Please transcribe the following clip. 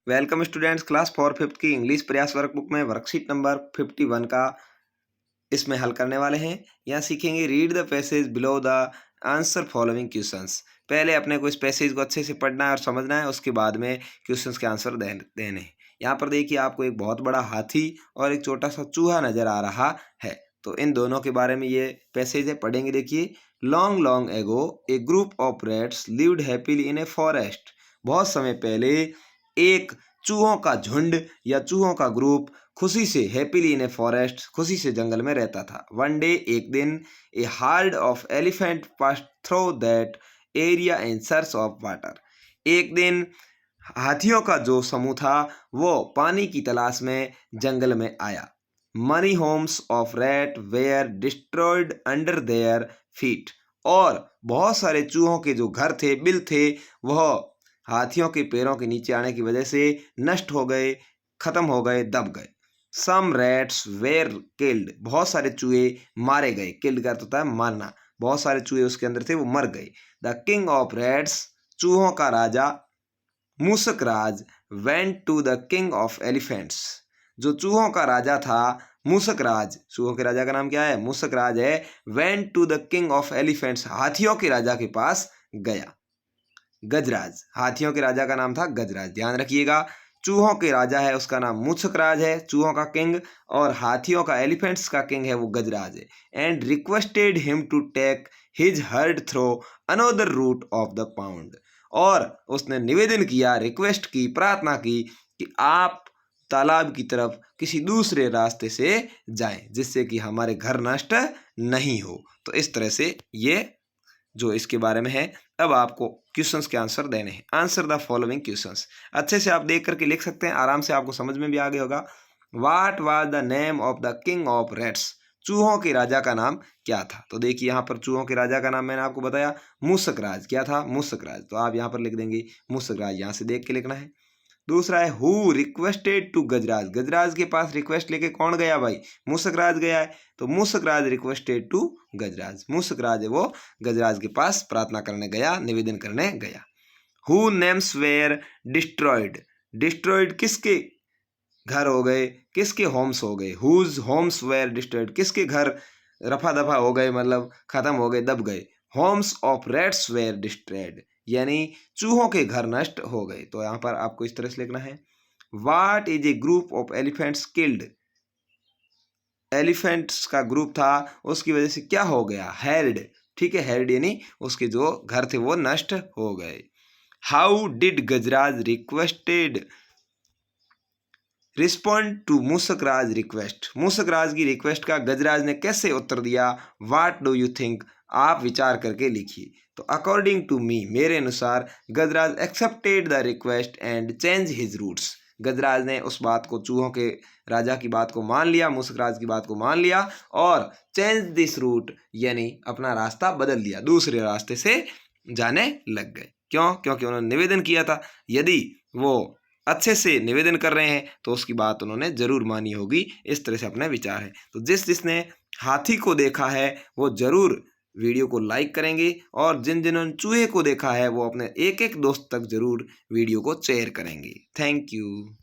Welcome students, class 4 fifth की English प्रयास workbook में वर्कशीट नंबर 51 का इसमें हल करने वाले हैं। यहाँ सीखेंगे read the passage below the answer following questions. पहले अपने को इस पैसेज को अच्छे से पढ़ना है और समझना है, उसके बाद में क्वेश्चंस के आंसर देने हैं। यहाँ पर देखिए आपको एक बहुत बड़ा हाथी और एक छोटा सा चूहा नजर आ रहा है। तो इन दोनों के बारे में ये पैसेज है, पढ़ेंगे। देखिए, long long ago A group of rats lived happily in a forest. बहुत समय पहले एक चूहों का झुंड या चूहों का ग्रुप खुशी से हैप्पीली इन ए फॉरेस्ट, खुशी से जंगल में रहता था। वन डे, एक दिन, a hard of elephant pass through that area in search of water. एक दिन हाथियों का जो समूह था वो पानी की तलाश में जंगल में आया। Many homes of rat were destroyed under their feet. और बहुत सारे चूहों के जो घर थे, बिल थे, वह हाथियों के पैरों के नीचे आने की वजह से नष्ट हो गए, खत्म हो गए, दब गए। सम रैट्स वेयर किल्ड। बहुत सारे चूहे मारे गए। किल्ड का अर्थ होता है मारना। बहुत सारे चूहे उसके अंदर थे, वो मर गए। द किंग ऑफ रैट्स, चूहों का राजा Moosak Raj, went to the king of elephants. जो चूहों का राजा था मूसक राज, चूहों के राजा का नाम क्या है? मूसक राज है। Went to the king of elephants, हाथियों के राजा के पास गया। गजराज, हाथियों के राजा का नाम था गजराज। ध्यान रखिएगा, चूहों के राजा है उसका नाम मूसक राज है, चूहों का किंग, और हाथियों का, एलिफेंट्स का किंग है वो गजराज है। And requested him to take his herd through another route of the pound. और उसने निवेदन किया, रिक्वेस्ट की, प्रार्थना की कि आप तालाब की तरफ किसी दूसरे रास्ते से जाएं जिससे कि हमारे घर नष्ट नहीं हो। तो इस तरह से ये जो इसके बारे में है। अब आपको क्वेश्चंस के आंसर देने हैं। Answer the following questions. अच्छे से आप देख करके लिख सकते हैं, आराम से आपको समझ में भी आ गया होगा। What was the name of the king of rats. चूहों के राजा का नाम क्या था? तो देखिए यहाँ पर चूहों के राजा का नाम मैंने आपको बताया, मूसक राज। क्या था? मूसक राज। तो आप यहाँ पर लिख देंगे मूसक राज, यहाँ से देख के लिखना है। दूसरा है हु रिक्वेस्टेड टू गजराज। गजराज के पास रिक्वेस्ट लेके कौन गया भाई? मूसक राज गया है। तो मूसक राज रिक्वेस्टेड टू गजराज, मूसक राज है वो गजराज के पास प्रार्थना करने गया, निवेदन करने गया। Who names were destroyed. Destroyed किसके घर हो गए, किसके होम्स हो गए? हुज होम्स वेयर डिस्ट्रॉयड, किसके घर रफा दफा हो गए, मतलब खत्म हो गए, दब गए। Homes of rats were destroyed, यानी चूहों के घर नष्ट हो गए। तो यहाँ पर आपको इस तरह से लिखना है। What is a group of elephants killed. Elephants का ग्रुप था, उसकी वजह से क्या हो गया? हैरिड। ठीक है, हैरिड यानी उसके जो घर थे वो नष्ट हो गए। How did Gajraj requested respond to Moosak Raj request. Moosak Raj की रिक्वेस्ट का गजराज ने कैसे उत्तर दिया? वाट डू यू थिंक, आप विचार करके लिखिए। तो अकॉर्डिंग टू मी, मेरे अनुसार, Gajraj accepted the request and change his routes. Gajraj ने उस बात को, चूहों के राजा की बात को मान लिया, मूसक राज की बात को मान लिया और चेंज दिस रूट, यानी अपना रास्ता बदल दिया, दूसरे रास्ते से जाने लग गए। क्यों? क्योंकि उन्होंने निवेदन किया था। यदि वो अच्छे से निवेदन कर रहे हैं तो उसकी बात उन्होंने जरूर मानी होगी। इस तरह से अपने विचार है। तो जिसने हाथी को देखा है वो जरूर वीडियो को लाइक करेंगे, और जिन्होंने चूहे को देखा है वो अपने एक एक दोस्त तक जरूर वीडियो को शेयर करेंगे। Thank you.